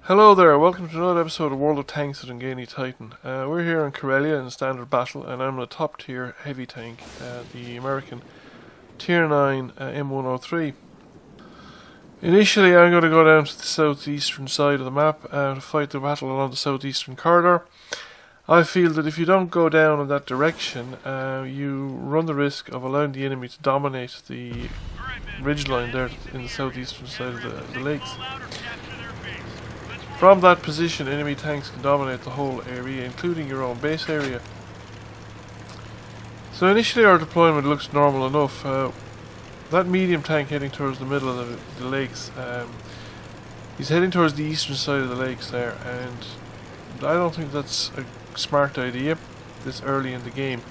Hello there, welcome to another episode of World of Tanks at Engani Titan. We're here in Karellia in standard battle, and I'm in a top tier heavy tank, the American Tier 9 M103. Initially I'm going to go down to the southeastern side of the map to fight the battle along the southeastern corridor. I feel that if you don't go down in that direction, you run the risk of allowing the enemy to dominate the ridgeline there in the southeastern side of the lakes. From that position, enemy tanks can dominate the whole area, including your own base area. So initially our deployment looks normal enough. That medium tank heading towards the middle of the lakes, he's heading towards the eastern side of the lakes there, and I don't think that's a smart idea this early in the game.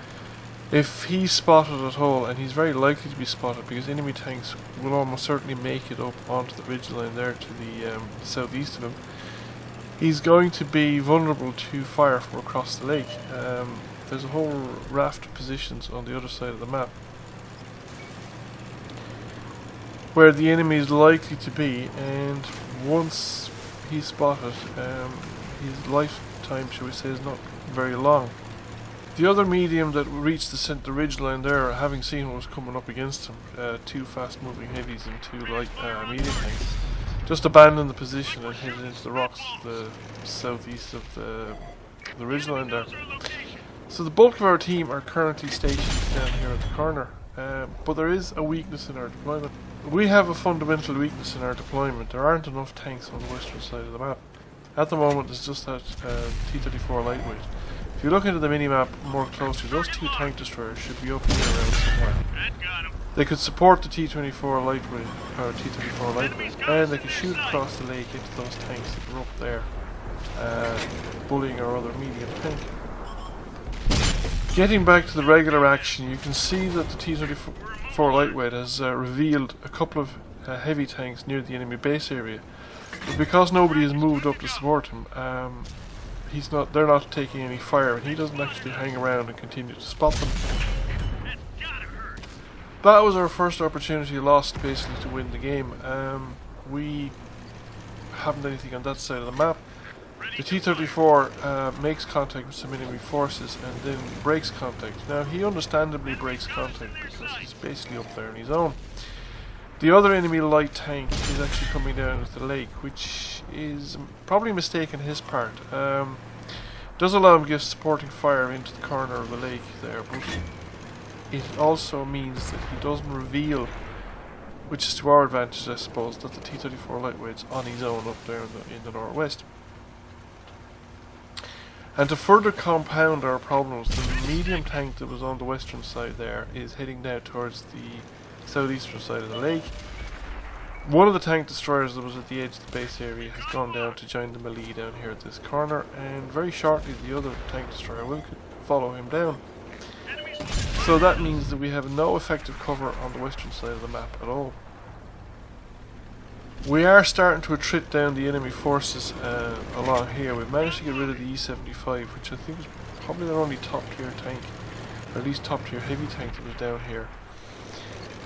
If he's spotted at all, and he's very likely to be spotted because enemy tanks will almost certainly make it up onto the ridgeline there to the southeast of him, he's going to be vulnerable to fire from across the lake. There's a whole raft of positions on the other side of the map where the enemy is likely to be, and once he's spotted, his lifetime, shall we say, is not very long. The other medium that reached the ridgeline there, having seen what was coming up against him, two fast moving heavies and two light medium tanks, just abandoned the position and headed into the rocks to the southeast of the ridgeline there. So the bulk of our team are currently stationed down here at the corner, but there is a weakness in our deployment. We have a fundamental weakness in our deployment. There aren't enough tanks on the western side of the map. At the moment it's just that T-34 lightweight. If you look into the mini-map more closely, those two tank destroyers should be up here around somewhere. They could support the T-24 lightweight, or T-34 lightweight, and they could shoot across the lake into those tanks that are up there, bullying our other medium tank. Getting back to the regular action, you can see that the T-34 lightweight has revealed a couple of heavy tanks near the enemy base area. But because nobody has moved up to support him, they're not taking any fire, and he doesn't actually hang around and continue to spot them. That was our first opportunity lost, basically, to win the game. We haven't anything on that side of the map. The T-34 makes contact with some enemy forces and then breaks contact. Now, he understandably breaks contact because he's basically up there on his own. The other enemy light tank is actually coming down into the lake, which is probably a mistake on his part. Does allow him to give supporting fire into the corner of the lake there, but it also means that he doesn't reveal, which is to our advantage, I suppose, that the T-34 lightweight's on his own up there in the northwest. And to further compound our problems, the medium tank that was on the western side there is heading down towards the southeastern side of the lake. One of the tank destroyers that was at the edge of the base area has gone down to join the melee down here at this corner, and very shortly the other tank destroyer will follow him down. So that means that we have no effective cover on the western side of the map at all. We are starting to attrit down the enemy forces along here. We've managed to get rid of the E-75, which I think is probably their only top tier tank, or at least top tier heavy tank that was down here.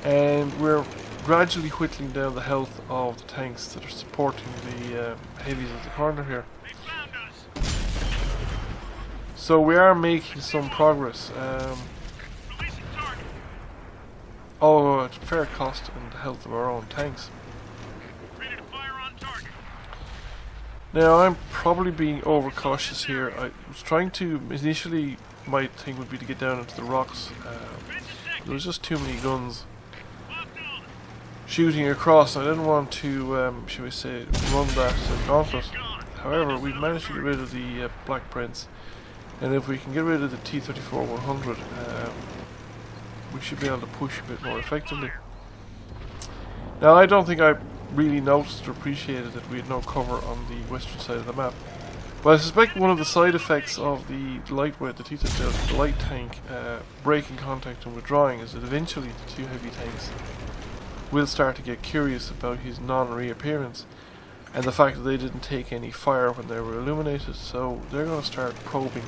And we're gradually whittling down the health of the tanks that are supporting the heavies at the corner here. So we are making some progress, although at fair cost in the health of our own tanks. Now, I'm probably being overcautious here. I was trying to, initially my thing would be to get down into the rocks. There was just too many guns shooting across. I didn't want to, shall we say, run that gauntlet. However, we've managed to get rid of the Black Prince, and if we can get rid of the T-34-100, we should be able to push a bit more effectively. Now, I don't think I really noticed or appreciated that we had no cover on the western side of the map. But I suspect one of the side effects of the lightweight, the T-34, the light tank, breaking contact and withdrawing, is that eventually the two heavy tanks will start to get curious about his non-reappearance and the fact that they didn't take any fire when they were illuminated, so they're going to start probing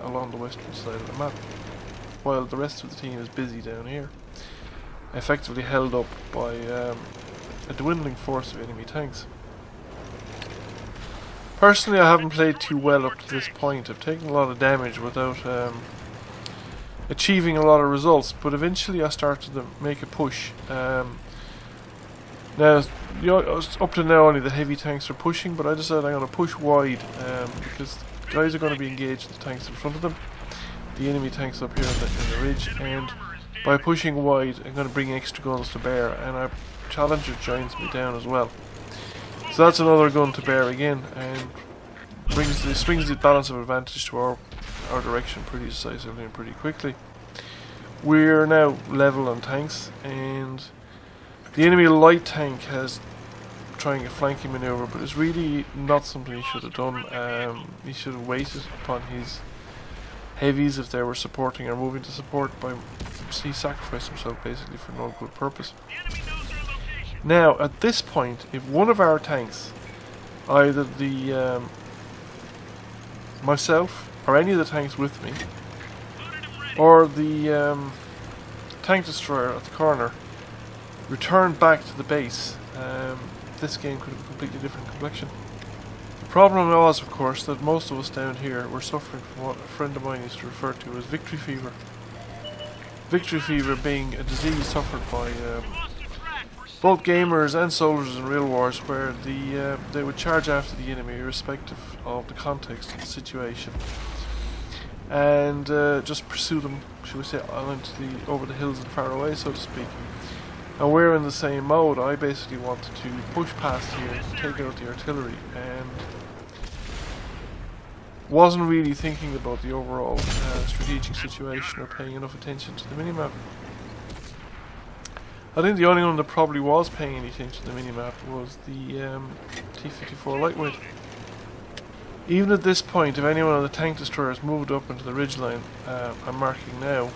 along the western side of the map, while the rest of the team is busy down here, effectively held up by a dwindling force of enemy tanks. Personally, I haven't played too well up to this point. I've taken a lot of damage without achieving a lot of results, but eventually I started to make a push. Now, you know, up to now only the heavy tanks are pushing, but I decided I'm going to push wide because guys are going to be engaged with the tanks in front of them, the enemy tanks up here in the ridge, and by pushing wide I'm going to bring extra guns to bear, and our Challenger joins me down as well. So that's another gun to bear again, and swings the balance of advantage to our direction pretty decisively and pretty quickly. We're now level on tanks, and the enemy light tank has trying a flanking maneuver, but it's really not something he should have done. He should have waited upon his heavies if they were supporting or moving to support. He sacrificed himself basically for no good purpose. Now, at this point, if one of our tanks, either the myself or any of the tanks with me, or the tank destroyer at the corner, returned back to the base, this game could have a completely different complexion. The problem was, of course, that most of us down here were suffering from what a friend of mine used to refer to as victory fever. Victory fever being a disease suffered by both gamers and soldiers in real wars, where they would charge after the enemy irrespective of the context of the situation, and just pursue them, shall we say, over the hills and far away, so to speak. And we're in the same mode. I basically wanted to push past here, take out the artillery, and wasn't really thinking about the overall strategic situation or paying enough attention to the minimap. I think the only one that probably was paying any attention to the minimap was the T-54 lightweight. Even at this point, if anyone of the tank destroyers moved up into the ridgeline I'm marking now,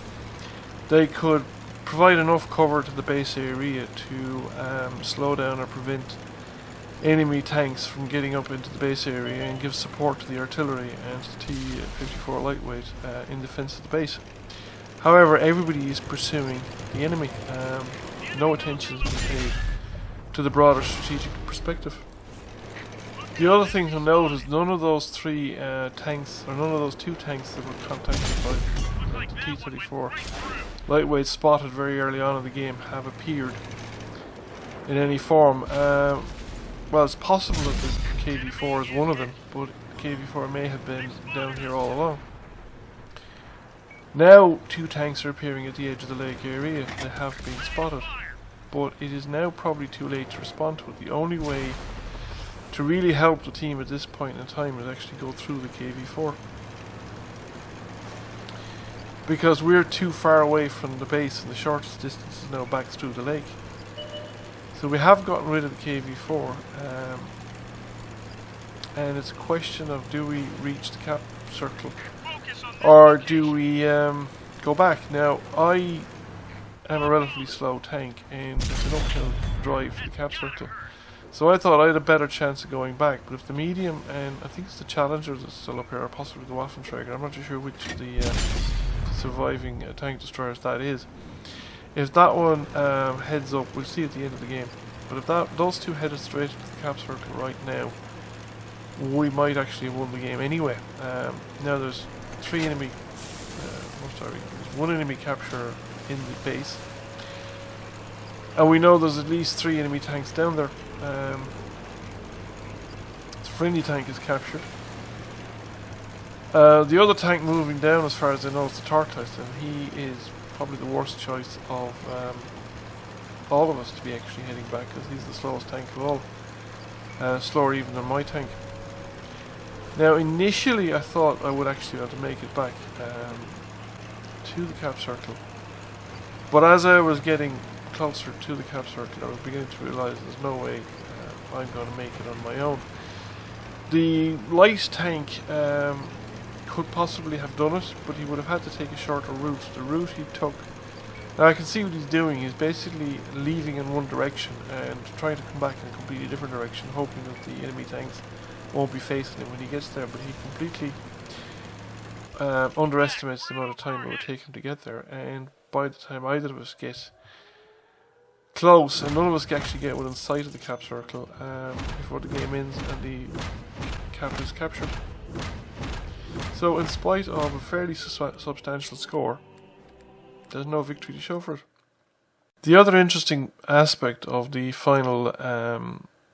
they could provide enough cover to the base area to slow down or prevent enemy tanks from getting up into the base area and give support to the artillery and the T-54 lightweight in defense of the base. However, everybody is pursuing the enemy. No attention is being paid to the broader strategic perspective. The other thing to note is none of those three tanks, or none of those two tanks that were contacted by the T-34 lightweight spotted very early on in the game have appeared in any form. Well, it's possible that the KV-4 is one of them, but the KV-4 may have been down here all along. Now two tanks are appearing at the edge of the lake area. They have been spotted, but it is now probably too late to respond to it. The only way to really help the team at this point in time is actually go through the KV-4, because we're too far away from the base and the shortest distance is now back through the lake. So we have gotten rid of the KV-4, and it's a question of, do we reach the cap circle or do we go back? Now, I am a relatively slow tank and it's an uphill drive to the cap circle, so I thought I had a better chance of going back. But if the medium, and I think it's the Challenger that's still up here, or possibly the Waffenträger, I'm not too sure which of the surviving tank destroyers that is. If that one heads up, we'll see at the end of the game. But if those two headed straight to the cap circle right now, we might actually have won the game anyway. Now there's there's one enemy capture in the base, and we know there's at least 3 enemy tanks down there. The friendly tank is captured. The other tank moving down, as far as I know, is the Tortoise, and he is probably the worst choice of all of us to be actually heading back, because he's the slowest tank of all. Slower even than my tank. Now, initially I thought I would actually have to make it back to the cap circle, but as I was getting closer to the cap circle, I was beginning to realise there's no way I'm going to make it on my own. The light tank could possibly have done it, but he would have had to take a shorter route. The route he took, now I can see what he's doing. He's basically leaving in one direction and trying to come back in a completely different direction, hoping that the enemy tanks won't be facing him when he gets there, but he completely underestimates the amount of time it would take him to get there, and by the time either of us get close, and none of us actually get within sight of the cap circle before the game ends and the cap is captured. So in spite of a fairly substantial score, there's no victory to show for it. The other interesting aspect of the final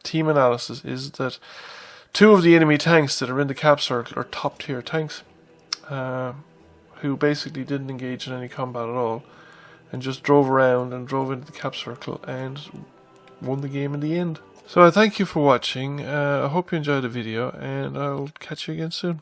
team analysis is that 2 of the enemy tanks that are in the cap circle are top tier tanks, who basically didn't engage in any combat at all and just drove around and drove into the cap circle and won the game in the end. So I thank you for watching. I hope you enjoyed the video, and I'll catch you again soon.